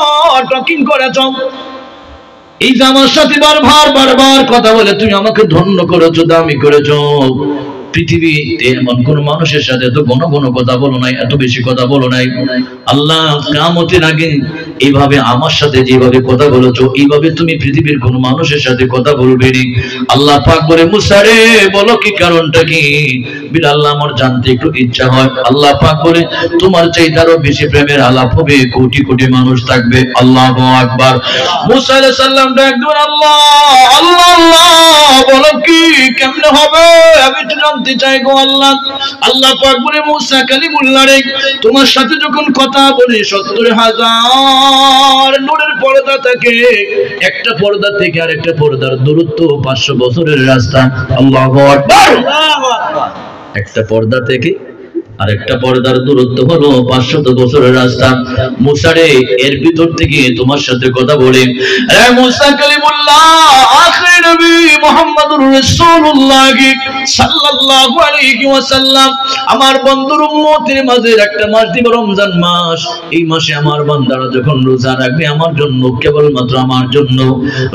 টকিং করেছো। এই যে আমার সাথে বারবার কথা বলে তুমি আমাকে ধন্য করেছো, দামি করেছো। পৃথিবীতে এমন কোন মানুষের সাথে এত ঘন ঘন কথা বলো নাই, এত বেশি কথা বলো নাই। আল্লাহ কিয়ামতের আগে এইভাবে আমার সাথে যেভাবে কথা বলেছো, এইভাবে তুমি পৃথিবীর কোন মানুষের সাথে কথা বলবে না। আল্লাহ পাক বলে, মুসা রে বলো কি কারণটা কি? বিল আল্লাহ আমার জানতে একটু ইচ্ছা হয়। আল্লাহ পাক বলে, তোমার চাইতে আরো বেশি প্রেমের আলাপ হবে, কোটি কোটি মানুষ থাকবে। আল্লাহু আকবার। মুসা আলাইহিস সালাম ডাক দেন, আল্লাহ আল্লাহ আল্লাহ, বলো কি কেমনে হবে? আমি তো জানতে চাই গো আল্লাহ। আল্লাহ পাক বলে, মুসা কালিমুল্লাহ রে, তোমার সাথে যখন কথা বলি ৭০,০০০ নূরের পর্দা থাকে, একটা পর্দা থেকে আরেকটা পর্দার দূরত্ব ৫০০ বছরের রাস্তা। আল্লাহু আকবার। একটা পর্দা থেকে আরেকটা পর্দার দূরত্ব হলো ৫০০ বছরের রাস্তা। মুসা রে, এর ভিতর থেকে তোমার সাথে কথা বলে, রে মুসা কালিমুল্লাহ আখির নবী মুহাম্মদুর রাসূলুল্লাহ সাল্লাল্লাহু আলাইহি ওয়াসাল্লাম আমার বন্ধুর উম্মতের মাঝে একটা মাস দিব রমজান মাস। এই মাসে আমার বান্দারা যখন রোজা রাখবে আমার জন্য, কেবলমাত্র আমার জন্য।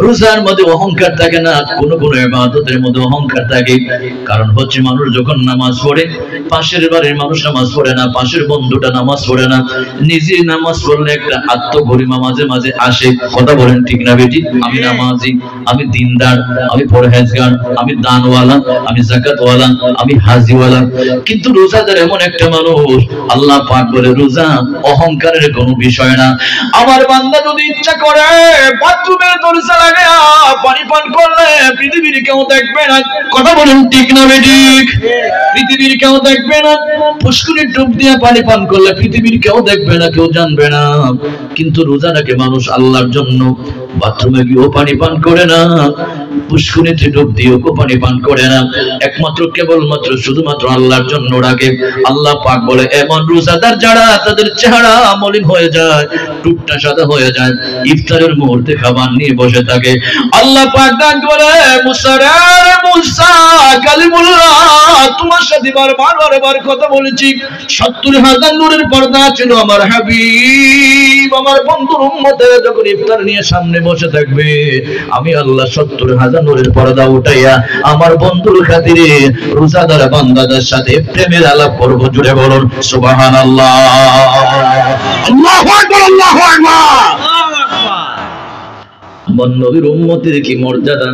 রোজার মধ্যে অহংকার থাকে না, কোন ইবাদতের মধ্যে অহংকার থাকে। কারণ হচ্ছে মানুষ যখন নামাজ পড়ে, পাশের বাড়ির মানুষ নামাজ পড়ে না, পাশের বন্ধুটা নামাজ পড়ে না, নিজে নামাজ পড়লে একটা আত্মগরিমা মাঝে মাঝে আসে। কথা বলেন ঠিক না বেটি? আমি নামাজি, আমি দিনদার, আমি পরহেজগার, আমি দানওয়ালা, আমি যাকাতওয়ালা, আমি হাজিওয়ালা। কিন্তু রোজাদার এমন একটা মানুষ, আল্লাহ পাক বলে রোজা অহংকারের কোনো বিষয় না। আমার বান্দা যদি ইচ্ছা করে বাথরুমে দরজা লাগায়া পানি পান করলে পৃথিবীর কেউ দেখবে না। কথা বলেন ঠিক না বেটি? পৃথিবীর কেউ দেখবে না। পুষ্করির ডুব দিয়ে পানি পান করলে পৃথিবীর কেউ দেখবে না, কেউ জানবে না। কিন্তু রোজা রাখে মানুষ আল্লাহর জন্য, বাথরুমে গিয়েও পানি পান করে না, পুষ্করিতে ডুব দিয়েও পানি পান করে না, একমাত্র কেবলমাত্র শুধুমাত্র আল্লাহর জন্য রাখে। আল্লাহ পাক বলে, এমন রোজাদার যারা তাদের চেহারা মলিন হয়ে যায়, টুকটা সাদা হয়ে যায়, ইফতারের মুহূর্তে খাবার নিয়ে বসে থাকে। আল্লাহ পাক ডাক বলে, মুসা রে মুসা কালিমুল্লাহ, তোমার সাথে বারবার কথা বলেছি। ৭০,০০০ নূরের পর্দা ছিল আমার হাবিব আমার বন্ধুর উম্মতেরা যখন ইফতার নিয়ে সামনে বসে থাকবে, আমি আল্লাহ ৭০,০০০ নূরের পর্দা উঠাইয়া আমার বন্ধুর খাতিরে রোজাদার বান্দাদের সাথে প্রেমের আলাপ করব। জুড়ে বলুন সুবহানাল্লাহ। আল্লাহু আকবার, আল্লাহু আকবার। আমার নবীর উম্মতের কি মর্যাদা,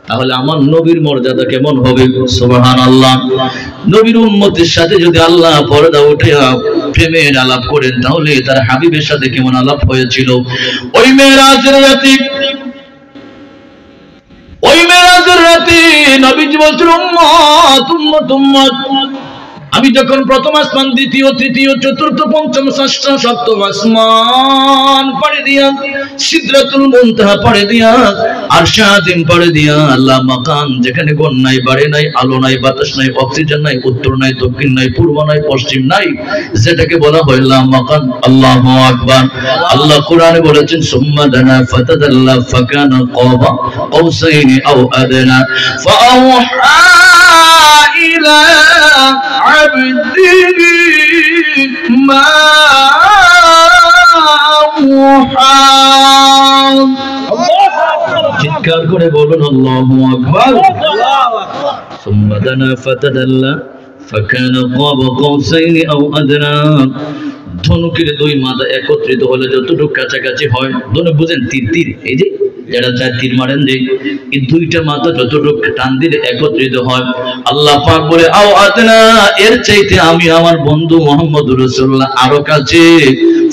তাহলে আমার নবীর মর্যাদা কেমন হবে? সুবহানাল্লাহ। নবীর উম্মতের সাথে যদি আল্লাহ পর্দা উঠে প্রেমের আলাপ করেন, তাহলে তার হাবিবের সাথে কেমন আলাপ হয়েছিল। ওই মেরাজের রাতে নবীজি বলছেন, উম্মত উম্মত উম্মত, আমি যখন প্রথম আসমান, দ্বিতীয়, তৃতীয়, চতুর্থ, পঞ্চম, ষষ্ঠ, সপ্তম আসমান পাড়ি দিয়া, সিদরাতুল মুনতাহা পাড়ি দিয়া, আরশে আজিম পাড়ি দিয়া, আল্লাহ মাকান যেখানে কোন নাই, বাড়ি নাই, আলো নাই, বাতাস নাই, অক্সিজেন নাই, উত্তর নাই, দক্ষিণ নাই, পূর্ব নাই, পশ্চিম নাই, যেটাকে বলা হয় লা মাকান। আল্লাহু আকবার। আল্লাহ কোরআনে বলেছেন সুম্মা দানা ফাতাদাল্লা ফাকানা কাবা কাউসাইনি আও আদনা ফাআওহা ইলা আবদিহি মা আওহা। চিৎকার করে বলুন আল্লাহু আকবার। সুম্মা দানা ফাতাদাল্লা ফাকানা কাবা কাউসাইনি আও আদনা। ধনুকের দুই মাথা একত্রিত হলে যতটুকু কাছাকাছি হয়, ধনুক বুঝেন, তীর, এই যে যারা চায় তীর মারেন, যে এই দুইটা মাথা যতটুকু টান দিলে একত্রিত হয়, আল্লাহ পাক বলে আও আদনা, এর চাইতে আমি আমার বন্ধু মুহাম্মদুর রাসূলুল্লাহ আরো কাছে।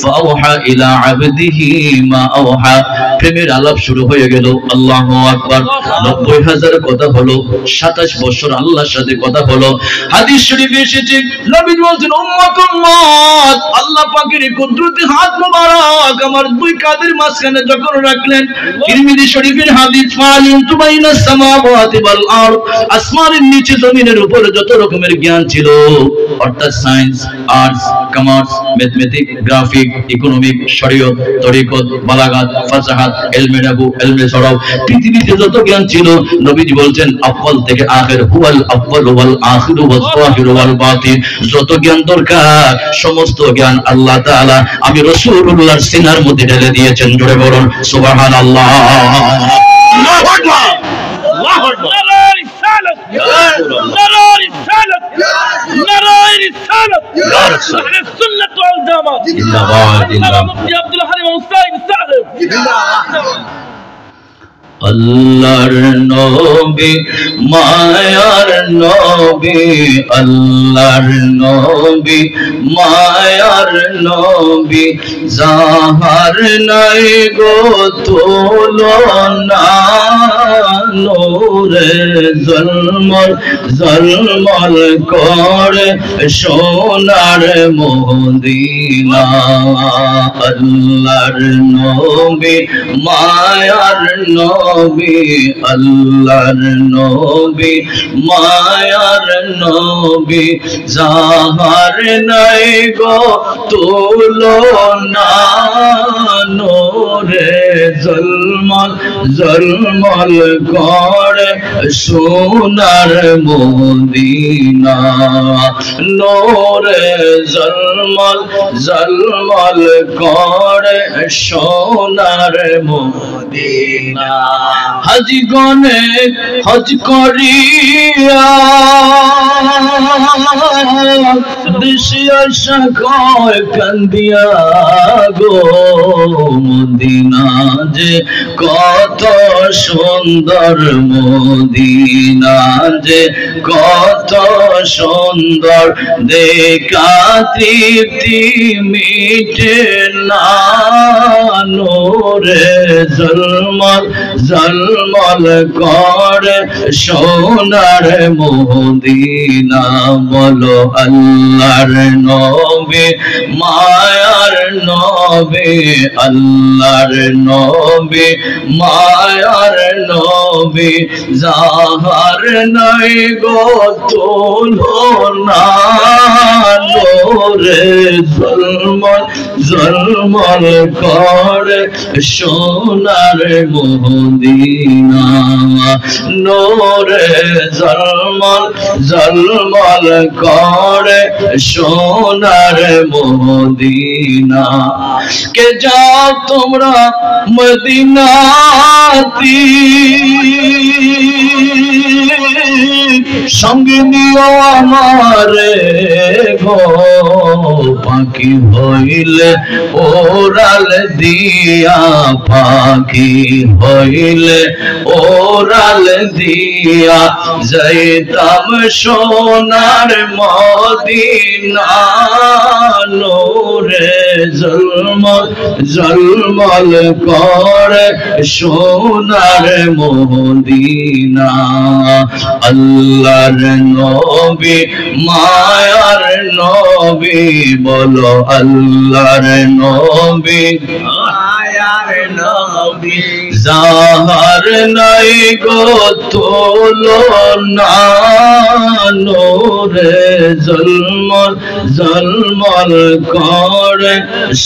ফাওহা ইলা আবদিহি মা আওহা, প্রেমের আলাপ শুরু হয়ে গেল। আল্লাহু আকবার। 90,000 কথা হলো, 27 বছর আল্লাহর সাথে কথা হলো। হাদিস শরীফে এসেছে, নবী বলেছেন উম্মত উম্মত, আল্লাহ পাকের কুদরতি হাত মোবারক আমার দুই কাঁধের মাঝখানে যখন রাখলেন। তিরমিজি শরীফের হাদিস, ফালিনতু বাইনাস সামাওয়াতি ওয়াল আরদ, আসমানের নিচে জমিনের উপরে যত রকমের জ্ঞান ছিল, অর্থাৎ science, arts, commerce, mathematics, graphic, economic, শরীয়ত, তরিকত, বালাগাত, ফাসাহাত, ইলমে নাহু, ইলমে সরফ, পৃথিবীতে যত জ্ঞান ছিল, নবীজি বলছেন আউয়াল থেকে আখির, হুয়াল আউয়াল ওয়াল আখির ওয়াল যাহির ওয়াল বাতিন, যত জ্ঞান দরকার সমস্ত জ্ঞান আল্লাহ তাআলা আমি রাসূলুল্লাহর সিনার মধ্যে ঢেলে দিয়েছেন। জোরে বলুন সুবহানাল্লাহ। আল্লাহু আকবার। আল্লাহু আকবার। নারায়ে রিসালাত, নারায়ে রিসালাত, নারায়ে রিসালাত, আহলে সুন্নাত ওয়াল জামাত। জিন্দাবাদ, জিন্দাবাদ। মুফতি আব্দুল হালিম হুসাইন সাহেব। আল্লাহর নবী মায়ার নবী, আল্লাহর নবী মায়ার নবী, যাহার নাই গো তুলনা, নূরে ঝলমল ঝলমল করে সোনার মদিনা। আল্লাহর নবী মায়ার নবী, আল্লাহর নবী মায়ার নবী, যাহার নাই গো তুলনা, নূরে ঝলমল ঝলমল করে সোনার মদিনা, নূরে ঝলমল ঝলমল করে সোনার মদিনা। হাজি গনে হজ করিয়া দেশে আসা কয় কান্দিয়া গো, মদিনা যে কত সুন্দর, মদিনা যে কত সুন্দর, দেখা তৃপ্তি মিটে না, নূরে ঝলমল ঝলমল করে সোনার মদিনা। বলো আল্লাহর নবী মায়ার নবী, আল্লাহর নবী মায়ার নবী, যাহার নাই গো তুলনা, নূরে ঝলমল ঝলমল করে সোনার মদিনা, নূরে ঝলমল ঝলমল করে সোনার মদিনা। কে যাও তোমরা মদিনাতি, সঙ্গে নিও আমারে গো পাখি হইলে ওরাল দিয়া, পাখি হইলে ওরাল দিয়া যাইতাম সোনার মদিনা। নূরে ঝলমল ঝলমল করে সোনার মদিনা। আল্লাহর নবী মায়ার নবী, বলো আল্লাহর নবী মায়ার নবী। যাহার নাই গো তুলনা, নূরে ঝলমল ঝলমল করে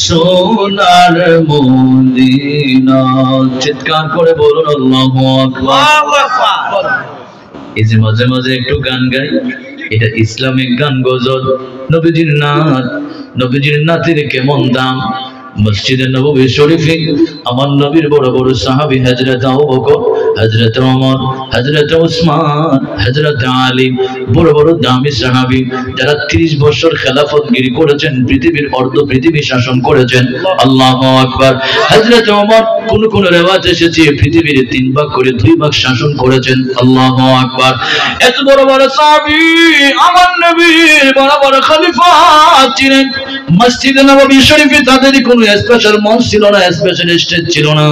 সোনার মদিনা। চিৎকার করে বলুন আল্লাহু আকবার। এই যে মাঝে মাঝে একটু গান গাই, এটা ইসলামিক গান গজল। নবীজির নাত, নবীজির নাতির কেমন দাম। মসজিদে নববী শরীফে আমার নবীর বড় বড় সাহাবী হযরত আবু বকর, হযরত ওমর, হযরত উসমান, হযরত আলী, বড় বড় দামি সাহাবী যারা 30 বছর খেলাফতগিরি করেছেন, পৃথিবীর অর্ধ পৃথিবী শাসন করেছেন। আল্লাহু আকবার। হযরত ওমর কোন রিওয়ায়াতে এসেছে পৃথিবীর 3 ভাগ করে 2 ভাগ শাসন করেছেন। আল্লাহু আকবার। এত বড় বড় সাহাবী আমার নবীর বড় বড় খলিফা ছিলেন। মসজিদে নববী শরীফে তাদের কোনো স্পেশাল মঞ্চ ছিল না, স্পেশাল স্টেজ ছিল না,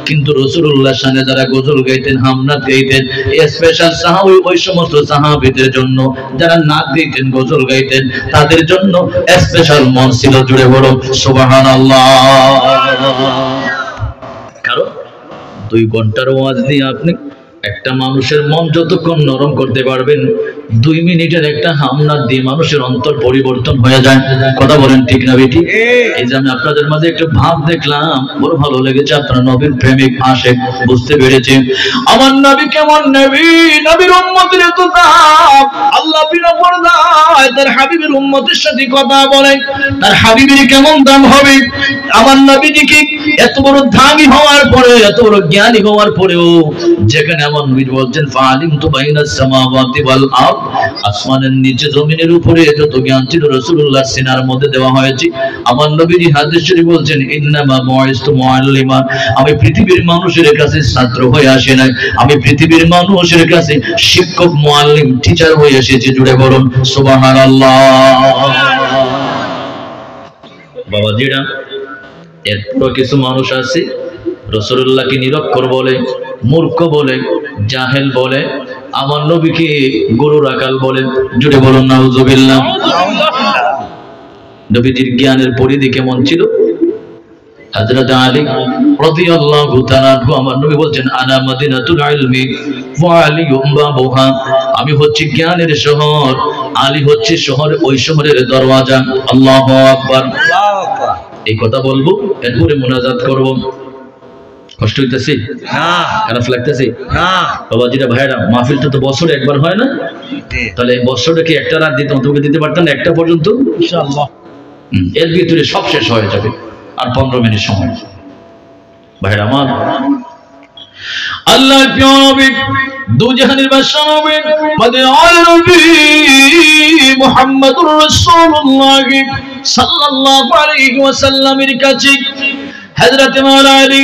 কিন্তু রাসূলুল্লাহর শানে যারা গজল গাইতেন, হামনাত গাইতেন, এই স্পেশাল সাহাবী, ওই সমস্ত সাহাবীদের জন্য যারা নাচ গাইতেন, গজল গাইতেন, তাদের জন্য স্পেশাল মঞ্চ ছিল। জুড়ে বলো সুবহানাল্লাহ। কারণ 2 ঘন্টার ওয়াজ দিয়ে আপনি একটা মানুষের মন যতক্ষণ নরম করতে পারবেন, 2 মিনিটের একটা হামনাত দিয়ে মানুষের অন্তর পরিবর্তন হয়ে যায়। কথা বলেন ঠিক না বেটি? এই যে আমি আপনাদের মাঝে একটু ভাব দেখলাম, বড় ভালো লেগেছে। আপনারা নবীর প্রেমিক আশিক, বুঝতে পেরেছেন আমার নবী কেমন নবী। নবীর উম্মতের এত দাম। আল্লাহ বিনা পর্দায় তার হাবিবের উম্মতের সাথে কথা বলেন, তার হাবিবের কেমন দাম হবে। আমার নবীজি কি এত বড় দামি হওয়ার পরে, এত বড় জ্ঞানী হওয়ার পরেও, যেখানে আমার নবী বলছেন ফাআলিমতু বাইনাস সামাওয়াতি ওয়াল আরদ, আসমানের নিচে জমিনের উপরে যত জ্ঞান ছিল রাসূলুল্লাহর সিনার মধ্যে দেওয়া হয়েছে। আমার নবীজি হাদিস শরীফে বলছেন ইন্নামা বুইস্তু মুআল্লিমা, আমি পৃথিবীর মানুষের কাছে ছাত্র হয়ে আসি নাই, আমি পৃথিবীর মানুষের কাছে শিক্ষক, মুআল্লিম, টিচার হয়ে এসেছি। জুড়ে বলুন সুবহানাল্লাহ। বাবাজিরা, এরপর কিছু মানুষ আছে রাসূলুল্লাহকে নিরক্ষর বলে, মূর্খ বলে, জাহেল বলে, আমার নবীকে গরুর আকাল বলে। জুড়ে বলুন নাউযুবিল্লাহ। নবীজির জ্ঞানের পরিধি কেমন ছিল? হযরত আলী রাদিয়াল্লাহু তাআলা আনহু, আমার নবী বলছেন আনা মদিনাতুল ইলমি ওয়া আলিয়ুম বাবুহা, আমি হচ্ছি জ্ঞানের শহর, আলী হচ্ছে ওই শহরের দরওয়াজা। আল্লাহু আকবার। এই কথা বলবো, এরপরে মুনাজাত করব। কষ্ট হইতেছে না? খারাপ লাগতেছে না? বাবাজিরা, ভাইরা, মাহফিলটা তো বছরে একবার হয় না? তাহলে বছরটা কি একটা রাত দিতাম, তোকে দিতে পারতাম একটা পর্যন্ত ইনশাআল্লাহ। এর ভিতরে সব শেষ হয়ে যাবে, আর 15 মিনিট সময়। ভাইরা আমার, আল্লাহর প্রিয় নবী, দুজাহানের বাদশা নবী, মদিনার নবী মুহাম্মদুর রাসূলুল্লাহ সাল্লাল্লাহু আলাইহি ওয়াসাল্লামের কাছে হযরত মাওলানা আলী,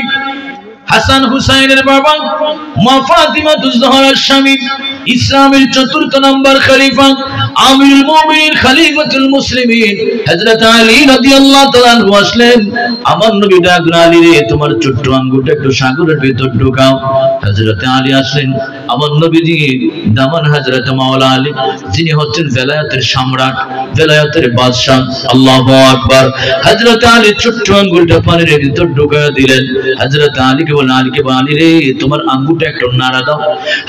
হাসান হুসাইনের বাবা, মা ফাতিমাতুজ জাহরার স্বামী, ইসলামের 4th নম্বর খলিফা, আমিরুল মুমিনিন, খলিফাতুল মুসলিমিন হযরত আলী রাদিয়াল্লাহু তাআলা আনহু আসলেন। আমার নবী ডাকলেন, আলী রে, তোমার ছোট্ট আঙ্গুলটা একটু সাগরের ভিতর ঢুকাও। হযরত আলী আসলেন। আমার নবীজি দামান হযরত মাওলানা আলী, যিনি হচ্ছেন ভেলায়াতের সম্রাট, ভেলায়াতের বাদশা। আল্লাহু আকবার। হযরত আলী ছোট্ট আঙ্গুলটা পানির ভিতর ঢুকায় দিলেন। হযরত আলীকে বলেন, আলীকে বলেন, আলী রে, তোমার আঙ্গুলটা একটু নাড়া দাও।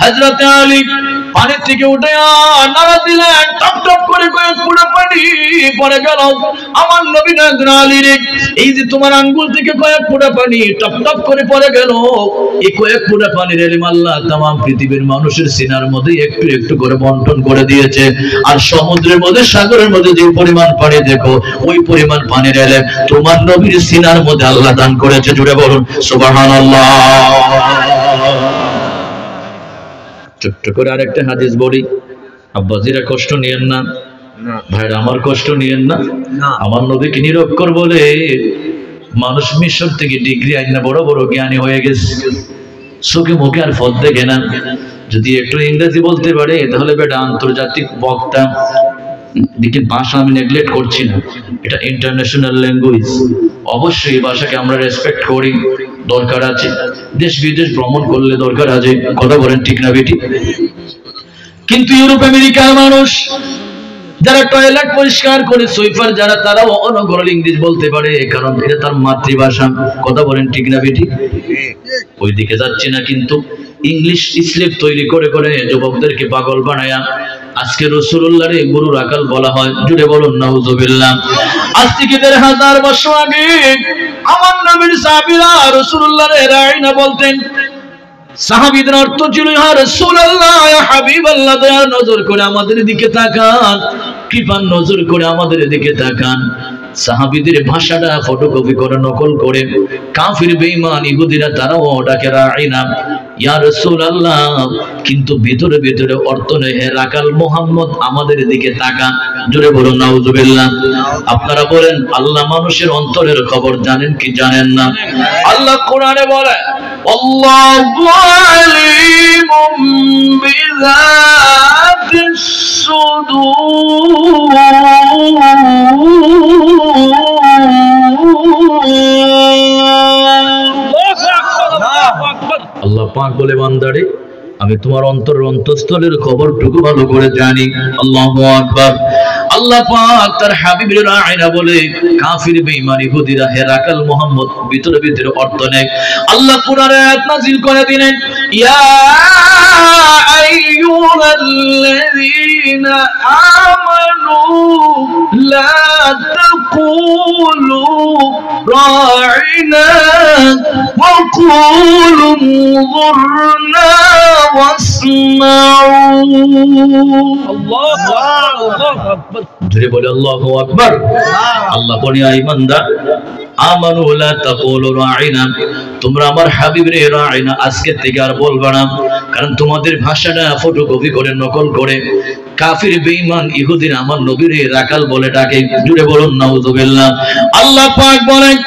হযরত আলী পানি থেকে উঠে নাড়া দিলেন, টপ টপ করে কয়েক ফোঁটা পানি পড়ে গেল। আমার নবী ডাকলেন, আলী রে, এই যে তোমার আঙ্গুল থেকে কয়েক ফোঁটা পানি টপ টপ করে পড়ে গেল, এই কয়েক ফোঁটা পানির এলিম আল্লাহ তামাম পৃথিবীর মানুষের সিনার মধ্যে একটু একটু করে বন্টন করে দিয়েছে। আর সমুদ্রের মধ্যে, সাগরের মধ্যে যে পরিমাণ পানি দেখো, ওই পরিমাণ পানির এলেম তোমার নবীর সিনার মধ্যে আল্লাহ দান করেছে। জুড়ে বলুন সুবহানাল্লাহ। ছোট্ট করে আরেকটা হাদিস বলি, আব্বাজিরা কষ্ট নিয়েন না। ভাইরা আমার কষ্ট নিয়েন না। আমার নবীকে নিরক্ষর বলে মানুষ মিশর থেকে ডিগ্রি আইনা বড় বড় জ্ঞানী হয়ে গেছে, চোখে মুখে আর ফদ দেখে না। যদি একটু ইংরেজি বলতে পারে তাহলে বেটা আন্তর্জাতিক বক্তা। দেখেন ভাষা আমি নেগলেক্ট করছি না, এটা ইন্টারন্যাশনাল ল্যাঙ্গুয়েজ। অবশ্যই এই ভাষাকে আমরা রেসপেক্ট করি, দরকার আছে। দেশ বিদেশ ভ্রমণ করলে দরকার আছে, কথা বলেন ঠিক না বেটি? কিন্তু ইউরোপ আমেরিকার মানুষ যারা টয়লেট পরিষ্কার করে সুইপার যারা, তারাও অনর্গল ইংলিশ বলতে পারে, কারণ এটা তার মাতৃভাষা। কথা বলেন ঠিক না বেটি? ওইদিকে যাচ্ছে না, কিন্তু ইংলিশ স্লেভ তৈরি করে করে যুবকদেরকে পাগল বানায়া আজকে রাসূলুল্লাহর গুরু রাকাল বলা হয়। জুড়ে বলুন নাউজুবিল্লাহ। আজ থেকে ১৫০০ বছর আগে আমার নবীর সাহাবীরা রাসূলুল্লাহর রাইনা বলতেন। সাহাবীদের অর্থ ছিল, ইয়া রাসূলুল্লাহ, ইয়া হাবিবাল্লাহ, দয়া নজর করে আমাদের দিকে তাকান, কৃপার নজর করে আমাদের দিকে তাকান। সাহাবীদের ভাষাটা ফটোকপি করে নকল করে কাফির বেঈমান ইহুদিরা তারাও ডাকে রাইনা, ইয়া রাসূলুল্লাহ, কিন্তু ভিতরে ভিতরে অর্থ নেই, হে রাকাল মুহাম্মদ আমাদের দিকে তাকান। জোরে বলুন নাউজুবিল্লাহ। আপনারা বলেন আল্লাহ মানুষের অন্তরের খবর জানেন কি জানেন না? আল্লাহ কোরআনে বলে, আল্লাহু আলিমুম বিযাতিস সুদূর। আল্লাহ পাক বলে, বান্দারে আমি তোমার অন্তরের অন্তঃস্থলের খবরটুকু ভালো করে জানি। আল্লাহু আকবার। আল্লাহ পাক তার হাবিবের রাইনা বলে কাফির বেঈমান ইহুদিরা, হে রাকাল মুহাম্মদ ভিতরে ভিতরে অর্থ নেই। আল্লাহ কোরআনে আয়াত নাযিল করে দিলেন, ইয়া আইয়ুহাল্লাযীনা আমানু লা তাকুলু রাইনা ওয়া কুলু মুযুরনা ওয়াসমাউ। আল্লাহু আকবার। জোরে বলে আল্লাহু আকবার। আল্লাহ বলে, ঈমানদার, আমানু লা তাকুলু রাইনা, তোমরা আমার হাবিবের রাইনা আজকে থেকে আর বলবা না, কারণ তোমাদের ভাষাটা ফটোকপি করে নকল করে কাফির বেঈমান ইহুদিরা আমার নবীর রাকাল বলে ডাকে। জুড়ে বলুন নাউজুবিল্লাহ। আল্লাহ পাক বলেন,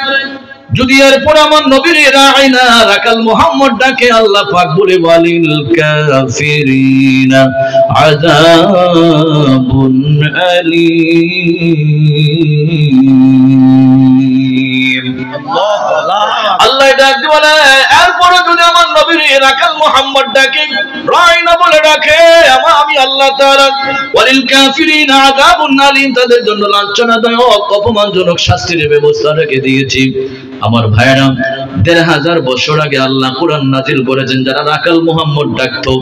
যদি এরপর আমার নবীর রাইনা রাকাল মুহাম্মদ ডাকে, আল্লাহ পাক বলে, ওয়ালিল কাফিরিনা আযাবুন আলীম। আল্লাহ ডাক বলে, এরপরে যদি আমার নবীর রাকাল মুহাম্মদ ডাকে, রাইনা বলে ডাকে, আমি আল্লাহ তাআলা ওয়ালিল কাফিরিনা আযাবুন আলীম, তাদের জন্য লাঞ্ছনাদায়ক অপমানজনক শাস্তির ব্যবস্থা রেখে দিয়েছি। আমার ভাইরা, ১৫০০ বছর আগে আল্লাহ কোরআন নাযিল করেছেন, যারা রাকাল মুহাম্মদ ডাকতো,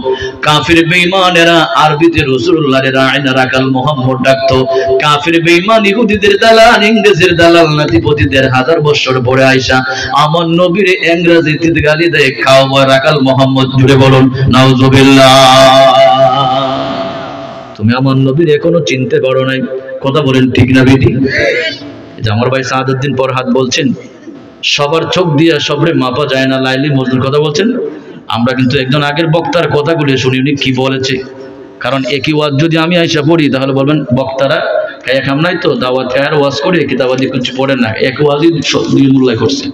কাফির বেঈমানেরা আরবিতে রাসূলুল্লাহর রাইনা রাকাল মুহাম্মদ ডাকতো। কাফির বেঈমান ইহুদিদের দালাল, ইংরেজের দালাল নাতিপতি ১৫০০ বছর পরে আয়েশা আমার নবীর ইংরেজিতে গালি দেয়, খাওয়া রাকাল মুহাম্মদ। জুড়ে বলুন নাউজুবিল্লাহ। তুমি আমার নবীর এখনো চিনতে পারো নাই, কথা বলেন ঠিক না বেটি? যে আমার ভাই সাহাদউদ্দিন ফরহাদ বলছেন, সবার চোখ দিয়ে সবরে মাপা যায় না, লাইলি মজনুর কথা বলছেন। আমরা কিন্তু একজন আগের বক্তার কথাগুলি শুনি, উনি কি বলেছে। কারণ একই ওয়াজ যদি আমি আইসা পড়ি তাহলে বলবেন বক্তারা এক নাই তো, দাওয়াত খায়ের ওয়াজ করে কিতাবাদি কিছু পড়েন না, এক ওয়াজই মূল্যায় করছে,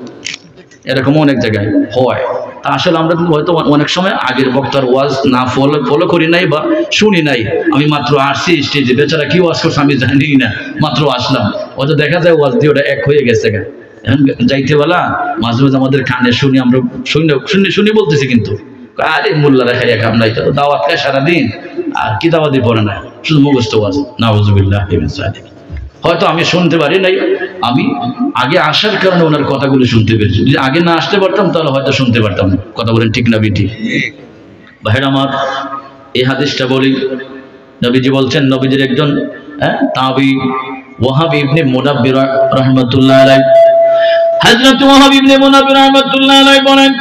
এরকম অনেক জায়গায় হয়। তা আসলে আমরা কিন্তু হয়তো অনেক সময় আগের বক্তার ওয়াজ না ফলো করি নাই বা শুনি নাই। আমি মাত্র আসছি স্টেজে, বেচারা কি ওয়াজ করছে আমি জানি না, মাত্র আসলাম, হয়তো দেখা যায় ওয়াজ দিয়ে ওটা এক হয়ে গেছে। এখন যাইতে বেলা মাঝে মাঝে আমাদের কানে শুনি, আমরা শুনি বলতেছি, কিন্তু আরে মোল্লা রেখা এক নাই, তো দাওয়াত খায় সারাদিন আর কিতাবাদি পড়ে না, শুধু মুখস্থ ওয়াজ। নাউজুবিল্লাহ। হয়তো আমি শুনতে পারি নাই, আমি আগে আসার কারণে ওনার কথাগুলো শুনতে পেরেছি। যদি আগে না আসতে পারতাম তাহলে হয়তো শুনতে পারতাম না। কথা বলেন ঠিক না বেটি? ভাইরা আমার, এই হাদিসটা বলি, নবীজি বলছেন, নবীজির একজন তাবী ওয়াহাব ইবনে মুনাব্বির রাহমাতুল্লাহ আলাইহি, হযরত ওয়াহাব ইবনে মুনাব্বির রাহমাতুল্লাহ আলাইহি বলেন,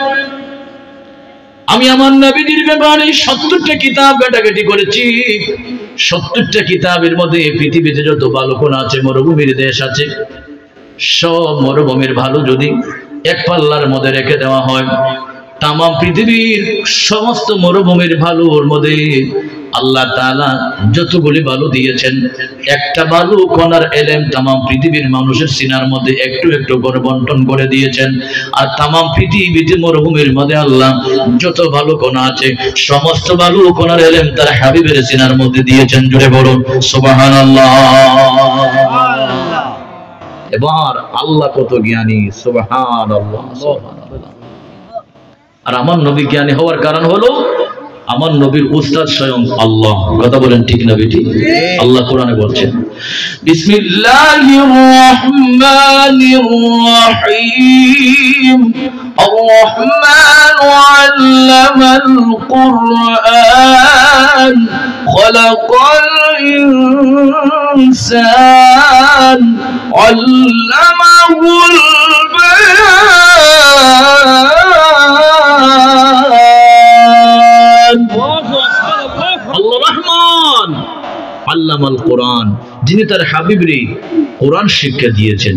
আমি আমার নবীজির ব্যাপারে ৭০টা কিতাব ঘাটাঘাটি করেছি। ৭০টা কিতাবের মধ্যে পৃথিবীতে যত বালুকোনা আছে, মরুভূমির দেশ আছে, সব মরুভূমির ভালো যদি এক পাল্লার মধ্যে রেখে দেওয়া হয়, তাম পৃথিবীর সমস্ত মরুভূমির বালুর মধ্যে আল্লাহ তাআলা যতগুলি বালু দিয়েছেন, একটা বালু কণার এলেম তাম পৃথিবীর মানুষের সিনার মধ্যে একটু একটু করে বন্টন করে দিয়েছেন। আর তাম পৃথিবীতে মরুভূমির মধ্যে আল্লাহ যত বালু কণা আছে সমস্ত বালু কণার এলেম তার হাবিবের সিনার মধ্যে দিয়েছেন। জুড়ে বলুন সুবহানাল্লাহ। এবার আল্লাহ কত জ্ঞানী, সুবহানাল্লাহ সুবহানাল্লাহ। আর আমার নবী জ্ঞানী হওয়ার কারণ হলো আমার নবীর উস্তাদ স্বয়ং আল্লাহ। কথা বলেন ঠিক না বেটি? আল্লাহ কোরআনে বলছেন বিসমিল্লাহির রহমানির রহিম আর-রহমানু আল্লামাল কুরআন খলাকাল ইনসান আল্লামাহুল বায়ান। আল্লাহ রহমান আল্লামাল কোরআন, যিনি তার হাবিবরে কোরআন শিক্ষা দিয়েছেন।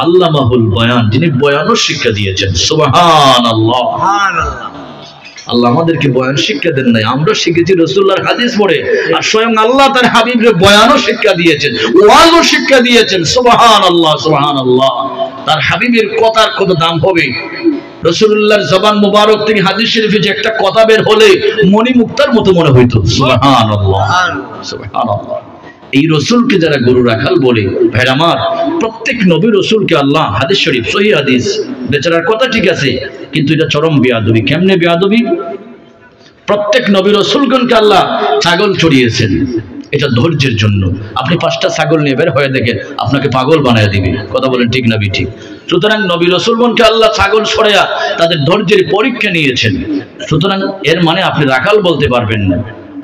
আল্লামাহুল বয়ান, যিনি বয়ানও শিক্ষা দিয়েছেন। সুবহানাল্লাহ। আল্লাহ আমাদেরকে বয়ান শিক্ষা দেন নাই, আমরা শিখেছি রাসূলুল্লাহর হাদিস পড়ে। আর স্বয়ং আল্লাহ তার হাবিবরে বয়ানও শিক্ষা দিয়েছেন, ওয়াজও শিক্ষা দিয়েছেন। সুবহানাল্লাহ সুবহানাল্লাহ। তার হাবিবের কথার কত দাম হবে। রাসূলুল্লাহর জবান মুবারক থেকে হাদিস শরীফে যে একটা কথা বের হলে মনি মুক্তার মতো মনে হইতো। সুবহানাল্লাহ সুবহানাল্লাহ। এই রসুলকে যারা গরু রাখাল বলে, ভাই আমার, প্রত্যেক নবী রসুলকে আল্লাহ হাদিস শরীফ সহিহ হাদিস বেচারার কথা ঠিক আছে, কিন্তু এটা চরম বেয়াদবি। কেমনে বেয়াদবি? প্রত্যেক নবী রসুলগণকে আল্লাহ ছাগল চড়িয়েছেন, এটা ধৈর্যের জন্য। আপনি 5টা ছাগল নিয়ে বের হয়ে দেখেন, আপনাকে পাগল বানায় দিবে। কথা বলেন ঠিক না ঠিক? সুতরাং নবী রসুলগণকে আল্লাহ ছাগল ছড়াইয়া তাদের ধৈর্যের পরীক্ষা নিয়েছেন। সুতরাং এর মানে আপনি রাখাল বলতে পারবেন না।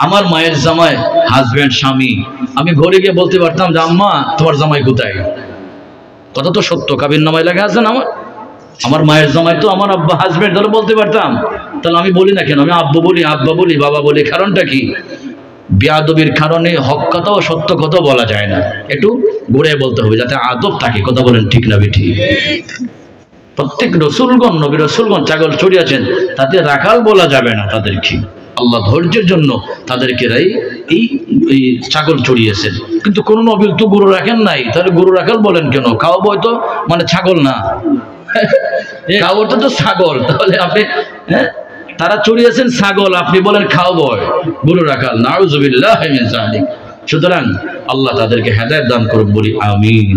আমার মায়ের জামাই, হাজবেন্ড, স্বামী, আমি ঘরে গিয়ে বলতে পারতাম যে আম্মা তোমার জামাই কোথায়? কথা তো সত্য, কাবির নামায় লেখা আছে না। আমার মায়ের জামাই তো আমার আব্বা, হাজবেন্ড, ধরে বলতে পারতাম। তাহলে আমি বলি না কেন? আমি আব্বু বলি, আব্বা বলি, বাবা বলি। কারণটা কি? বেয়াদবির কারণে হক কথা ও সত্য কথা বলা যায় না, একটু ঘুরে বলতে হবে যাতে আদব থাকে। কথা বলেন ঠিক না বেঠি? প্রত্যেক রসুলগণ, নবী রসুলগণ ছাগল চড়িয়েছেন, তাতে রাখাল বলা যাবে না তাদেরকে। আল্লাহ ধৈর্যের জন্য তাদেরকে এই ছাগল চড়িয়েছেন। কিন্তু কোন নবী তো গরু রাখেন নাই, তাহলে গরু রাখাল বলেন কেন? কাউবয় তো মানে ছাগল না, কাউবয়টা তো ছাগল। তাহলে আপনি তারা চড়িয়েছেন ছাগল, আপনি বলেন কাউবয়, গরু রাখাল। নাউযুবিল্লাহি মিন যালিক। সুতরাং আল্লাহ তাদেরকে হেদায়েত দান করুন, বলি আমিন।